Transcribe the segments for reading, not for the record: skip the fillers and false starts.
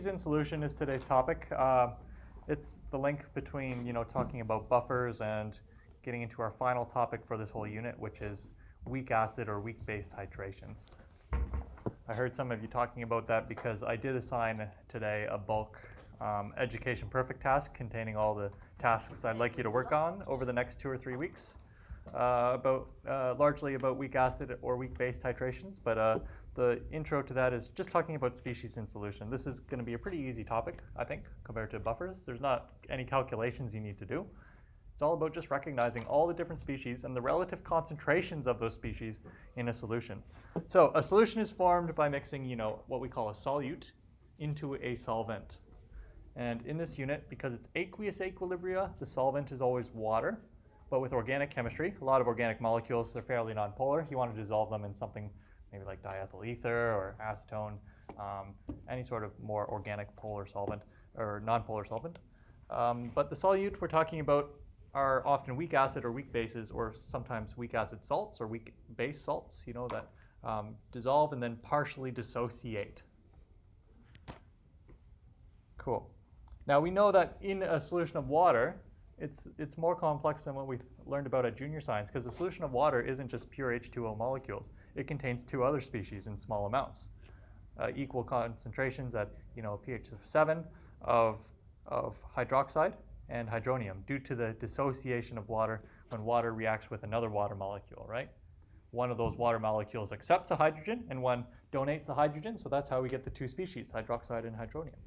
Species in solution is today's topic. It's the link between, talking about buffers and getting into our final topic for this whole unit, which is weak acid or weak base titrations. I heard some of you talking about that because I did assign today a bulk education perfect task containing all the tasks I'd like you to work on over the next 2 or 3 weeks, largely about weak acid or weak base titrations, but the intro to that is just talking about species in solution. This is going to be a pretty easy topic, I think, compared to buffers. There's not any calculations you need to do. It's all about just recognizing all the different species and the relative concentrations of those species in a solution. So a solution is formed by mixing, what we call a solute into a solvent. And in this unit, because it's aqueous equilibria, the solvent is always water. But with organic chemistry, a lot of organic molecules, they're fairly nonpolar. You want to dissolve them in something maybe like diethyl ether or acetone, any sort of more organic polar solvent or nonpolar solvent. But the solute we're talking about are often weak acid or weak bases, or sometimes weak acid salts or weak base salts, that dissolve and then partially dissociate. Cool. Now we know that in a solution of water, it's more complex than what we learned about at junior science, because the solution of water isn't just pure H2O molecules. It contains 2 other species in small amounts, equal concentrations at a pH of 7 of hydroxide and hydronium, due to the dissociation of water when water reacts with another water molecule, right? One of those water molecules accepts a hydrogen and one donates a hydrogen, so that's how we get the 2 species, hydroxide and hydronium.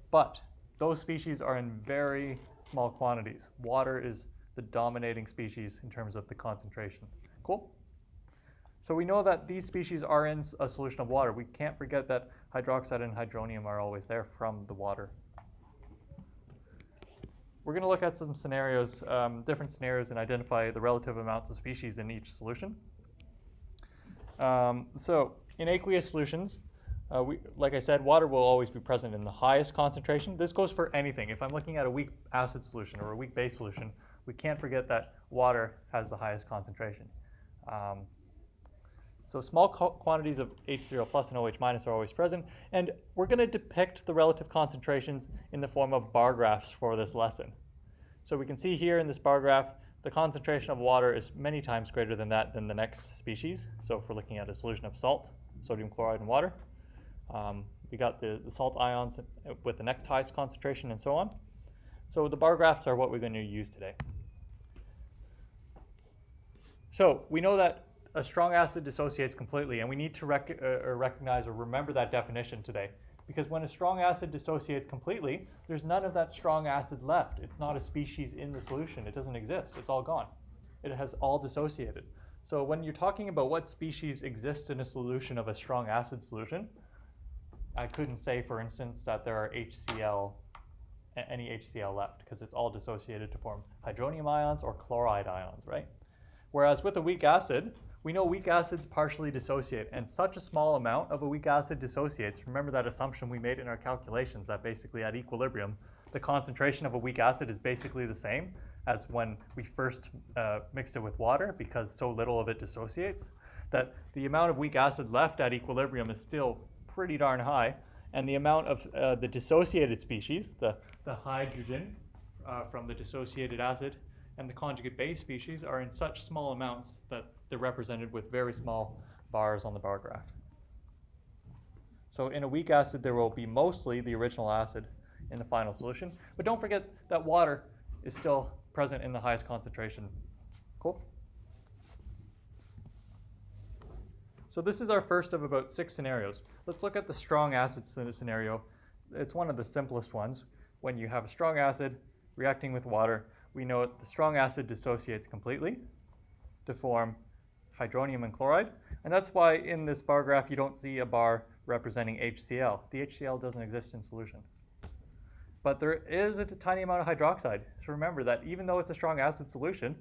But those species are in very small quantities. Water is the dominating species in terms of the concentration. Cool? So we know that these species are in a solution of water. We can't forget that hydroxide and hydronium are always there from the water. We're going to look at some scenarios, different scenarios, and identify the relative amounts of species in each solution. So in aqueous solutions, like I said, water will always be present in the highest concentration. This goes for anything. If I'm looking at a weak acid solution or a weak base solution, we can't forget that water has the highest concentration. So small quantities of H0 plus and OH minus are always present. And we're going to depict the relative concentrations in the form of bar graphs for this lesson. So we can see here in this bar graph, the concentration of water is many times greater than the next species. So if we're looking at a solution of salt, sodium chloride and water, we got the salt ions with the next highest concentration and so on. So the bar graphs are what we're going to use today. So we know that a strong acid dissociates completely, and we need to recognize or remember that definition today. Because when a strong acid dissociates completely, there's none of that strong acid left. It's not a species in the solution. It doesn't exist. It's all gone. It has all dissociated. So when you're talking about what species exists in a solution of a strong acid solution, I couldn't say, for instance, that there are any HCl left, because it's all dissociated to form hydronium ions or chloride ions, right? Whereas with a weak acid, we know weak acids partially dissociate, and such a small amount of a weak acid dissociates. Remember that assumption we made in our calculations that basically at equilibrium, the concentration of a weak acid is basically the same as when we first mixed it with water, because so little of it dissociates, that the amount of weak acid left at equilibrium is still pretty darn high, and the amount of the dissociated species, the hydrogen from the dissociated acid, and the conjugate base species are in such small amounts that they're represented with very small bars on the bar graph. So in a weak acid, there will be mostly the original acid in the final solution, but don't forget that water is still present in the highest concentration. Cool? So this is our first of about 6 scenarios. Let's look at the strong acid scenario. It's one of the simplest ones. When you have a strong acid reacting with water, we know the strong acid dissociates completely to form hydronium and chloride. And that's why in this bar graph you don't see a bar representing HCl. The HCl doesn't exist in solution. But there is a tiny amount of hydroxide. So remember that even though it's a strong acid solution,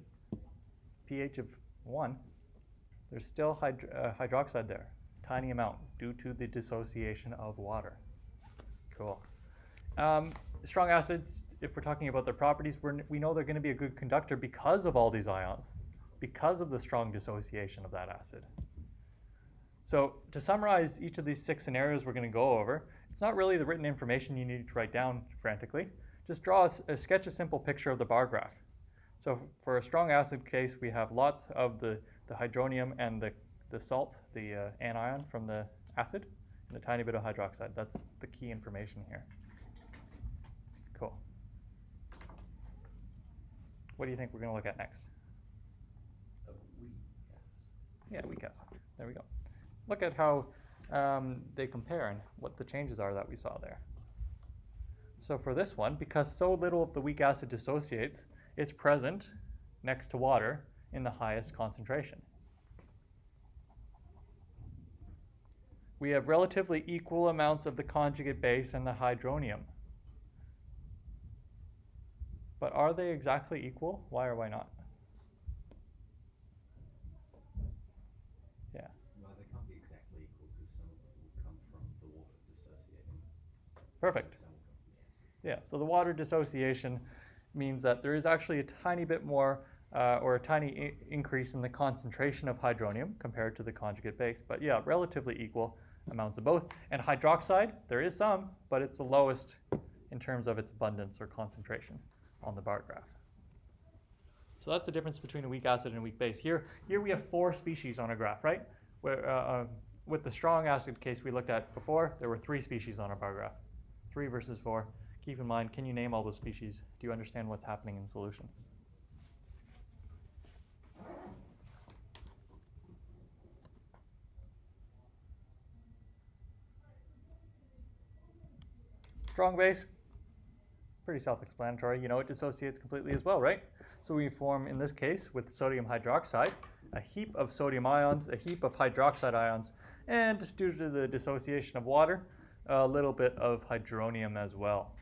pH of 1, there's still hydroxide there, tiny amount, due to the dissociation of water. Cool. Strong acids, if we're talking about their properties, we know they're going to be a good conductor because of all these ions, because of the strong dissociation of that acid. So to summarize each of these 6 scenarios we're going to go over, it's not really the written information you need to write down frantically. Just draw sketch a simple picture of the bar graph. So for a strong acid case, we have lots of the hydronium and the salt, the anion from the acid, and a tiny bit of hydroxide. That's the key information here. Cool. What do you think we're going to look at next? Yeah, weak acid. There we go. Look at how they compare and what the changes are that we saw there. So for this one, because so little of the weak acid dissociates, it's present next to water in the highest concentration. We have relatively equal amounts of the conjugate base and the hydronium. But are they exactly equal? Why or why not? Yeah. Well, they can't be exactly equal because some of it will come from the water dissociating. Perfect. Yeah, so the water dissociation means that there is actually a tiny bit more or a tiny increase in the concentration of hydronium compared to the conjugate base. But yeah, relatively equal amounts of both. And hydroxide, there is some, but it's the lowest in terms of its abundance or concentration on the bar graph. So that's the difference between a weak acid and a weak base. Here we have 4 species on a graph, right? Where, with the strong acid case we looked at before, there were 3 species on a bar graph. 3 versus 4. Keep in mind, can you name all those species? Do you understand what's happening in solution? Strong base, pretty self-explanatory. You know it dissociates completely as well, right? So we form, in this case, with sodium hydroxide, a heap of sodium ions, a heap of hydroxide ions, and due to the dissociation of water, a little bit of hydronium as well.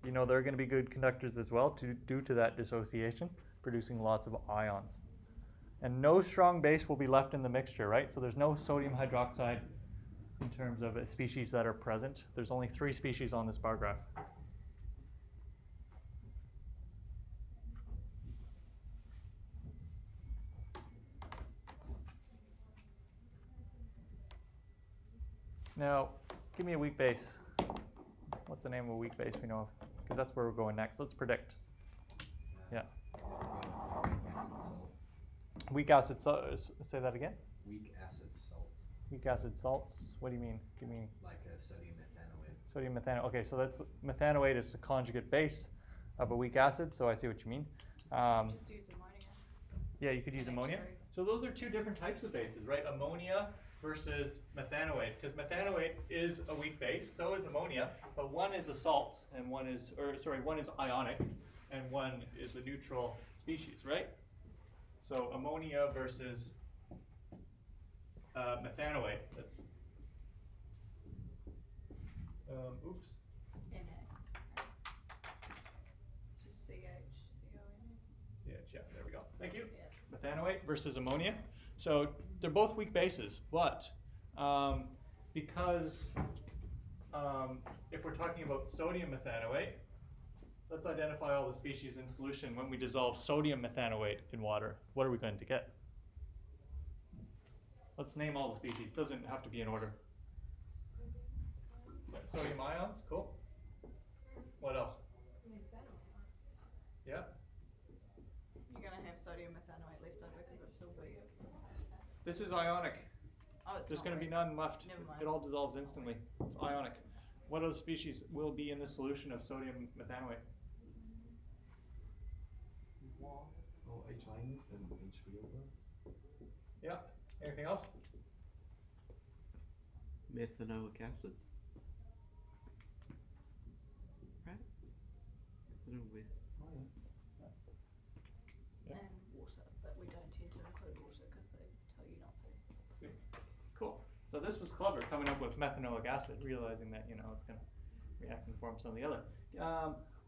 You know they're going to be good conductors as well due to that dissociation, producing lots of ions. And no strong base will be left in the mixture, right? So there's no sodium hydroxide in terms of species that are present. There's only 3 species on this bar graph. Now, give me a weak base. What's the name of a weak base we know of? Because that's where we're going next. Let's predict. Yeah. Weak acid salt. Say that again. Weak acid salt. Weak acid salts. What do you mean? Give me. Like a sodium methanoate. Sodium methanoate. Okay, so that's methanoate is the conjugate base of a weak acid. So I see what you mean. Just use ammonia. Yeah, you could use ammonia. So those are 2 different types of bases, right? Ammonia versus methanoate, because methanoate is a weak base, so is ammonia, but one is a salt and one is ionic and one is a neutral species, right? So ammonia versus methanoate. That's oops. Na. It's just CH. Yeah, there we go. Thank you. Yeah. Methanoate versus ammonia. So they're both weak bases, but because if we're talking about sodium methanoate, let's identify all the species in solution. When we dissolve sodium methanoate in water, what are we going to get? Let's name all the species. Doesn't have to be in order. Yeah, sodium ions, cool. What else? Yeah. You're going to have sodium methanoate left over because it's still weak. This is ionic. Oh, it's There's not going to be weak. none left. Never mind. It all dissolves instantly. It's ionic. What other species will be in the solution of sodium methanoate? Oh, H minus and H3O plus. Yeah. Anything else? Methanoic acid. Right? Methanoic. Yeah. And water, but we don't tend to include water because they tell you not to. Cool. So this was clever, coming up with methanoic acid, realizing that it's going to react and form some of the other.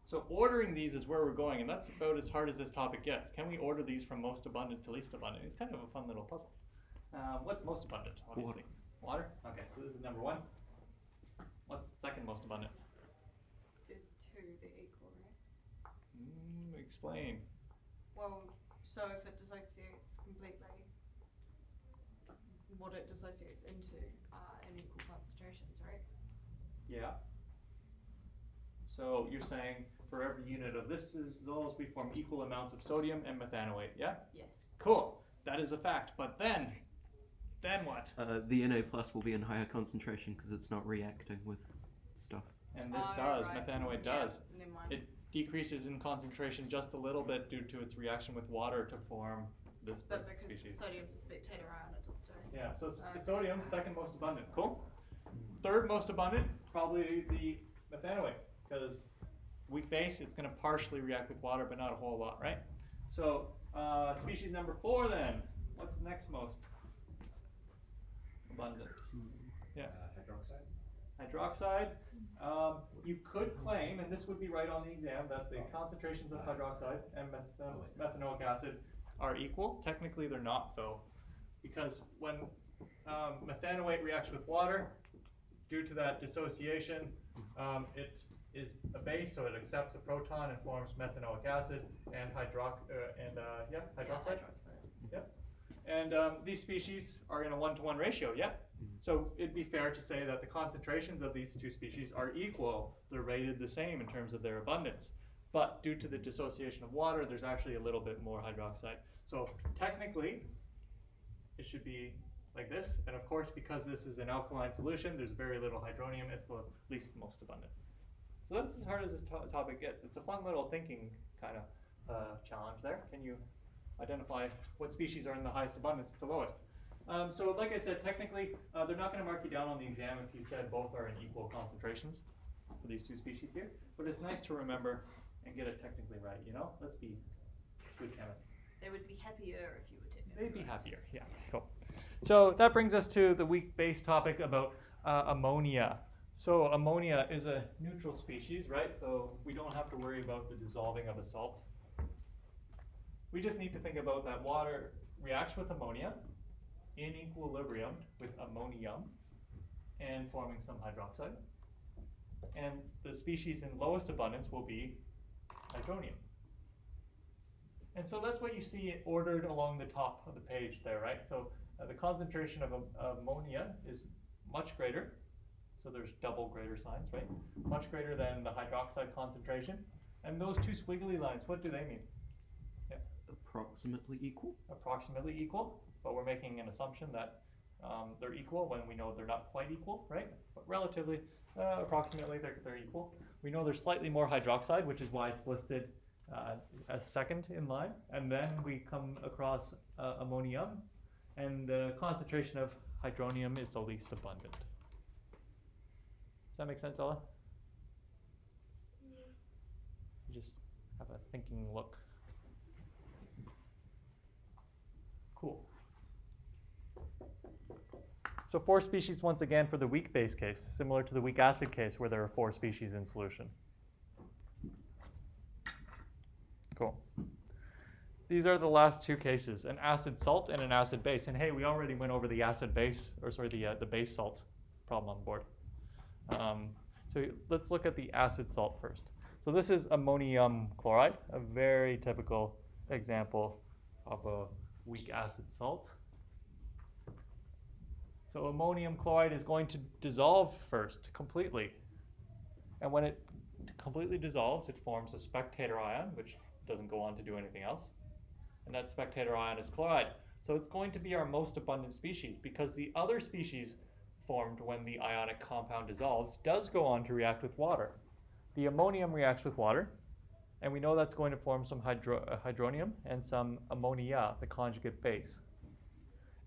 So ordering these is where we're going, and that's about as hard as this topic gets. Can we order these from most abundant to least abundant? It's kind of a fun little puzzle. What's most abundant, obviously? Water? Okay, so this is number 1. What's second most abundant? There's 2, they're equal, right? Explain. Well, so if it dissociates completely, what it dissociates into are in equal concentrations, right? Yeah. So you're saying for every unit of this dissolves, we form equal amounts of sodium and methanoate, yeah? Yes. Cool. That is a fact. But then what? The Na plus will be in higher concentration because it's not reacting with stuff. And this Oh, does, right. methanoate Yeah, does. never mind. It decreases in concentration just a little bit due to its reaction with water to form this But because species. sodium's a spectator ion, it just don't. Yeah, so Okay. sodium's second most abundant. Cool. Third most abundant, probably the methanoate, because weak base, it's going to partially react with water, but not a whole lot, right? So species number 4 then, what's next most abundant? Yeah. Hydroxide. Hydroxide. You could claim, and this would be right on the exam, that the concentrations of hydroxide and methanoic acid are equal. Technically they're not though, because when methanoate reacts with water, due to that dissociation, it is a base, so it accepts a proton and forms methanoic acid and hydroxide. Yep. And these species are in a 1-to-1 ratio, yeah? So it'd be fair to say that the concentrations of these two species are equal. They're rated the same in terms of their abundance. But due to the dissociation of water, there's actually a little bit more hydroxide. So technically, it should be like this. And of course, because this is an alkaline solution, there's very little hydronium. It's the least most abundant. So that's as hard as this topic gets. It's a fun little thinking kind of challenge there. Can you identify what species are in the highest abundance to lowest? So like I said, technically, they're not going to mark you down on the exam if you said both are in equal concentrations for these two species here. But it's nice to remember and get it technically right, you know? Let's be good chemists. They would be happier if you were technically They'd be right. happier, yeah, cool. So that brings us to the weak base topic about ammonia. So ammonia is a neutral species, right? So we don't have to worry about the dissolving of a salt. We just need to think about that water reacts with ammonia in equilibrium with ammonium and forming some hydroxide. And the species in lowest abundance will be hydronium. And so that's what you see ordered along the top of the page there, right? So the concentration of ammonia is much greater. So there's double greater signs, right? Much greater than the hydroxide concentration. And those two squiggly lines, what do they mean? Yeah. Approximately equal. Approximately equal, but we're making an assumption that they're equal when we know they're not quite equal, right? But relatively, approximately, they're equal. We know there's slightly more hydroxide, which is why it's listed as second in line. And then we come across ammonium, and the concentration of hydronium is the least abundant. Does that make sense, Ella? You just have a thinking look. Cool. So 4 species once again for the weak base case, similar to the weak acid case where there are 4 species in solution. Cool. These are the last 2 cases, an acid salt and an acid base. And hey, we already went over the acid base, or sorry, the base salt problem on board. So let's look at the acid salt first. So this is ammonium chloride, a very typical example of a weak acid salt. So ammonium chloride is going to dissolve first completely. And when it completely dissolves, it forms a spectator ion, which doesn't go on to do anything else. And that spectator ion is chloride. So it's going to be our most abundant species because the other species formed when the ionic compound dissolves does go on to react with water. The ammonium reacts with water, and we know that's going to form some hydronium and some ammonia, the conjugate base.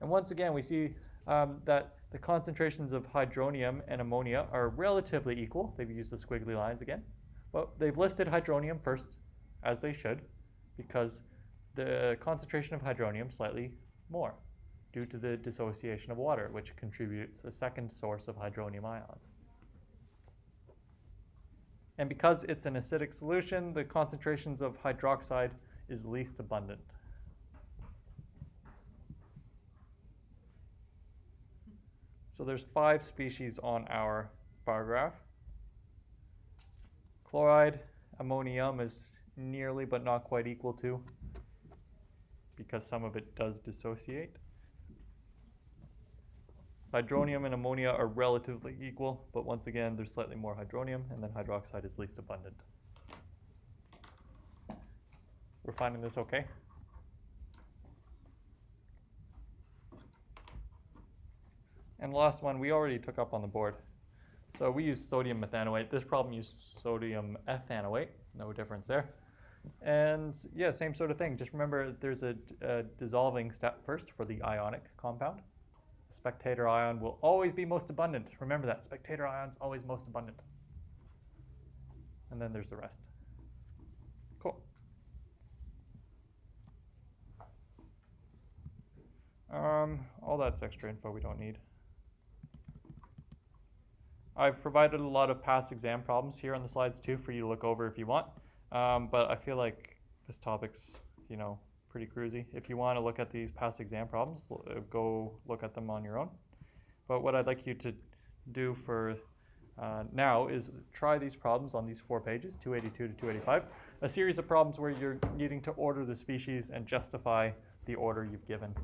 And once again, we see that the concentrations of hydronium and ammonia are relatively equal. They've used the squiggly lines again. But they've listed hydronium first, as they should, because the concentration of hydronium slightly more due to the dissociation of water, which contributes a second source of hydronium ions. And because it's an acidic solution, the concentrations of hydroxide is least abundant. So there's 5 species on our bar graph. Chloride, ammonium is nearly but not quite equal to, because some of it does dissociate. Hydronium and ammonia are relatively equal, but once again, there's slightly more hydronium, and then hydroxide is least abundant. We're finding this okay? And the last one we already took up on the board. So we use sodium methanoate. This problem used sodium ethanoate. No difference there. And yeah, same sort of thing. Just remember there's a dissolving step first for the ionic compound. Spectator ion will always be most abundant. Remember that. Spectator ion's always most abundant. And then there's the rest. Cool. All that's extra info we don't need. I've provided a lot of past exam problems here on the slides too for you to look over if you want. But I feel like this topic's, pretty cruisy. If you want to look at these past exam problems, go look at them on your own. But what I'd like you to do for now is try these problems on these 4 pages, 282 to 285, a series of problems where you're needing to order the species and justify the order you've given.